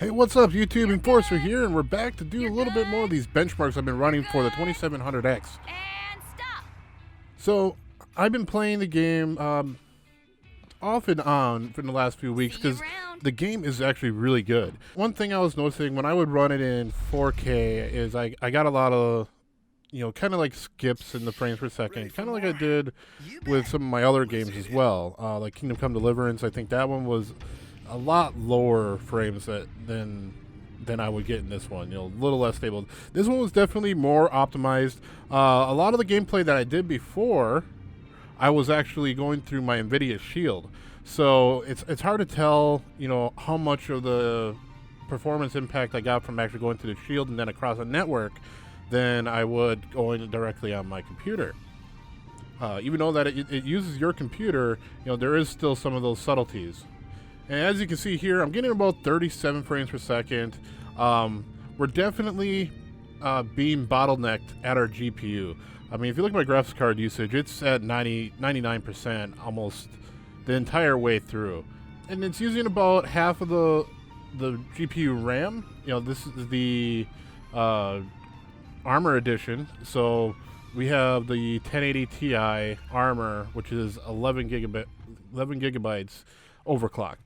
Hey, what's up, YouTube? Enforcer here, and we're back to do a little bit more of these benchmarks I've been running for the 2700X. And stop. So, I've been playing the game off and on for the last few weeks because the game is actually really good. One thing I was noticing when I would run it in 4K is I got a lot of, kind of like skips in the frames per second, kind of like I did with some of my other games as well, like Kingdom Come Deliverance. I think that one was a lot lower frames than I would get in this one. A little less stable. This one was definitely more optimized. A lot of the gameplay that I did before, I was actually going through my Nvidia Shield, so it's hard to tell, how much of the performance impact I got from actually going through the Shield and then across a network than I would going directly on my computer. Even though that it uses your computer, there is still some of those subtleties. And as you can see here, I'm getting about 37 frames per second. We're definitely being bottlenecked at our GPU. I mean, if you look at my graphics card usage, it's at 99% almost the entire way through. And it's using about half of the GPU RAM. This is the Armor Edition. So we have the 1080 Ti Armor, which is 11 gigabytes overclock.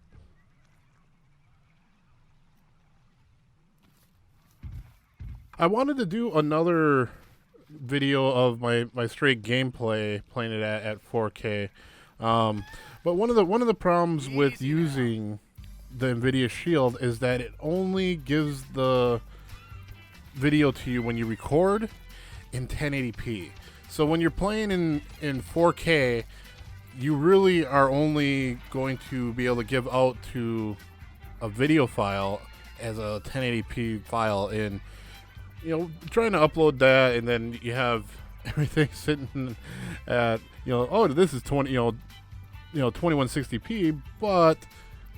I wanted to do another video of my straight gameplay playing it at 4K, but one of the problems with using the Nvidia Shield is that it only gives the video to you when you record in 1080p. So when you're playing in 4K, you really are only going to be able to give out to a video file as a 1080p file in. Trying to upload that, and then you have everything sitting at, oh, this is 2160p, but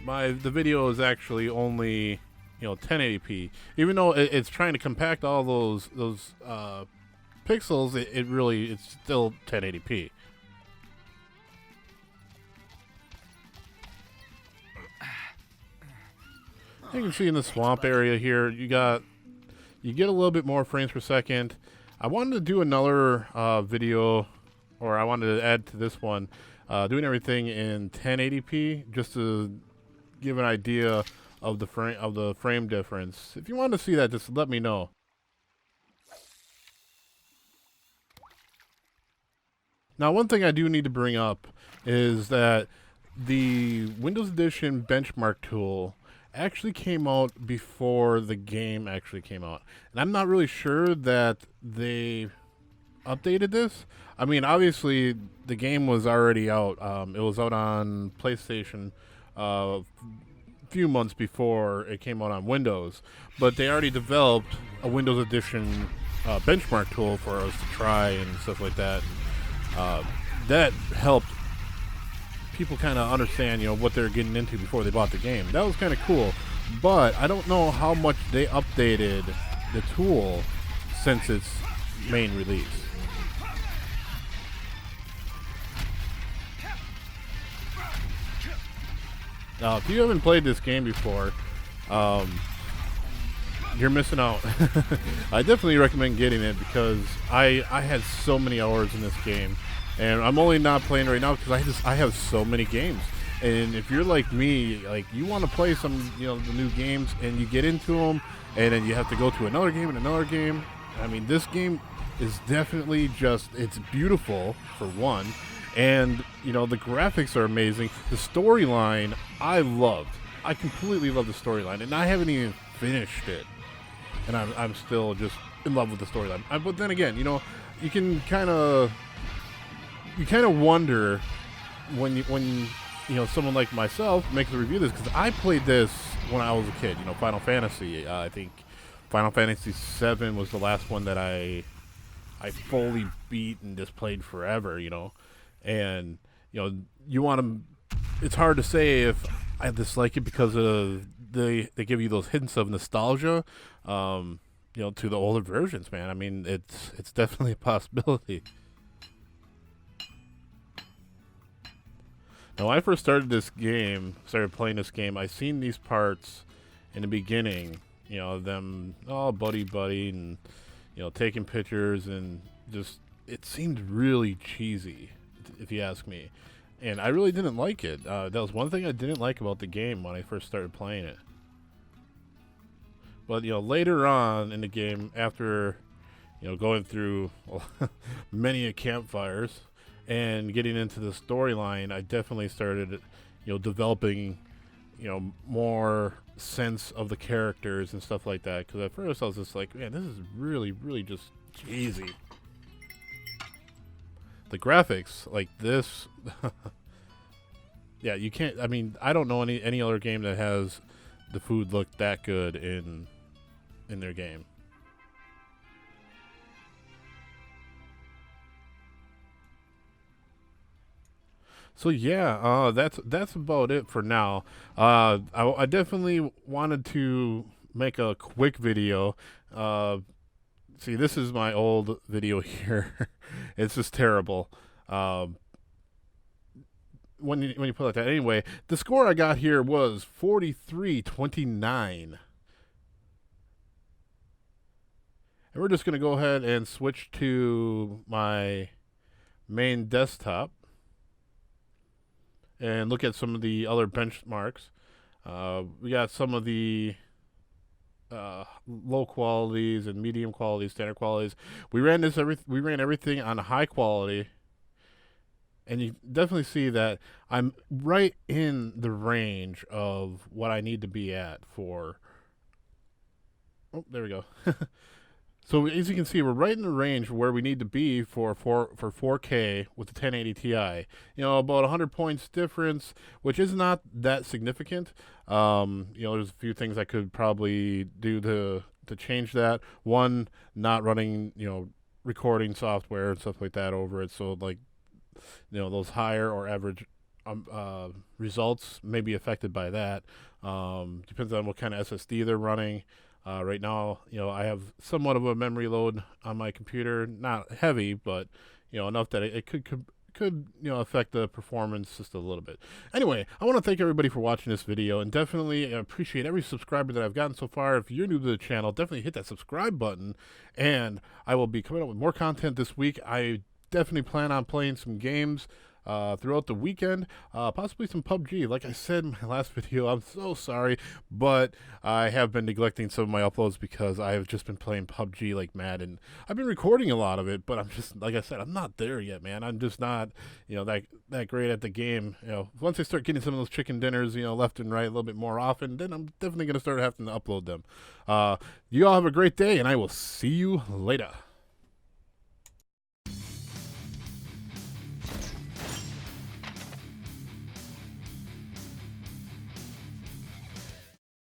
the video is actually only, 1080p. Even though it's trying to compact all those pixels, it's still 1080p. You can see in the swamp area here, you get a little bit more frames per second. I wanted to do another video, or I wanted to add to this one, doing everything in 1080p, just to give an idea of the frame difference. If you want to see that, just let me know. Now, one thing I do need to bring up is that the Windows Edition benchmark tool actually came out before the game actually came out, and I'm not really sure that they updated this. I mean, obviously the game was already out. It was out on PlayStation a few months before it came out on Windows, but they already developed a Windows Edition benchmark tool for us to try and stuff like that. That helped people kind of understand, what they're getting into before they bought the game. That was kind of cool, but I don't know how much they updated the tool since its main release. Now, if you haven't played this game before, you're missing out. I definitely recommend getting it because I had so many hours in this game. And I'm only not playing right now because I have so many games. And if you're like me, like you want to play some, the new games, and you get into them, and then you have to go to another game and another game. I mean, this game is definitely it's beautiful for one, and the graphics are amazing. The storyline I loved. I completely love the storyline, and I haven't even finished it, and I'm still just in love with the storyline. But then again, you can kind of wonder when someone like myself makes a review of this, because I played this when I was a kid. Final Fantasy. I think Final Fantasy 7 was the last one that I fully beat and just played forever. And you want to. It's hard to say if I dislike it because of they give you those hints of nostalgia. To the older versions, man. I mean, it's definitely a possibility. Now, when I first started playing this game, I seen these parts in the beginning, you know, them all buddy and, you know, taking pictures, and just, it seemed really cheesy, if you ask me. And I really didn't like it. That was one thing I didn't like about the game when I first started playing it. But, you know, later on in the game, after, you know, going through many campfires and getting into the storyline, I definitely started, you know, developing, you know, more sense of the characters and stuff like that. Because at first I was just like, man, this is really, really just cheesy. The graphics, like this, yeah, you can't. I mean, I don't know any other game that has the food look that good in their game. So yeah, that's about it for now. I definitely wanted to make a quick video. See, this is my old video here. It's just terrible. When you put it like that, anyway, the score I got here was 43-29. And we're just going to go ahead and switch to my main desktop and look at some of the other benchmarks. We got some of the low qualities and medium qualities, standard qualities. We ran everything on high quality, and you definitely see that I'm right in the range of what I need to be at for. Oh, there we go. So as you can see, we're right in the range where we need to be for 4K with the 1080 Ti. You know, about 100 points difference, which is not that significant. You know, there's a few things I could probably do to change that. One, not running, you know, recording software and stuff like that over it. So like, you know, those higher or average results may be affected by that. Depends on what kind of SSD they're running. Right now, you know, I have somewhat of a memory load on my computer, not heavy, but, you know, enough that it could you know, affect the performance just a little bit. Anyway, I want to thank everybody for watching this video, and definitely appreciate every subscriber that I've gotten so far. If you're new to the channel, definitely hit that subscribe button, and I will be coming up with more content this week. I definitely plan on playing some games throughout the weekend, possibly some PUBG. Like I said in my last video, I'm so sorry, but I have been neglecting some of my uploads because I have just been playing PUBG like mad, and I've been recording a lot of it, but I'm just, like I said, I'm not there yet, man. I'm just not, you know, that great at the game. You know, once I start getting some of those chicken dinners, you know, left and right a little bit more often, then I'm definitely going to start having to upload them. You all have a great day, and I will see you later.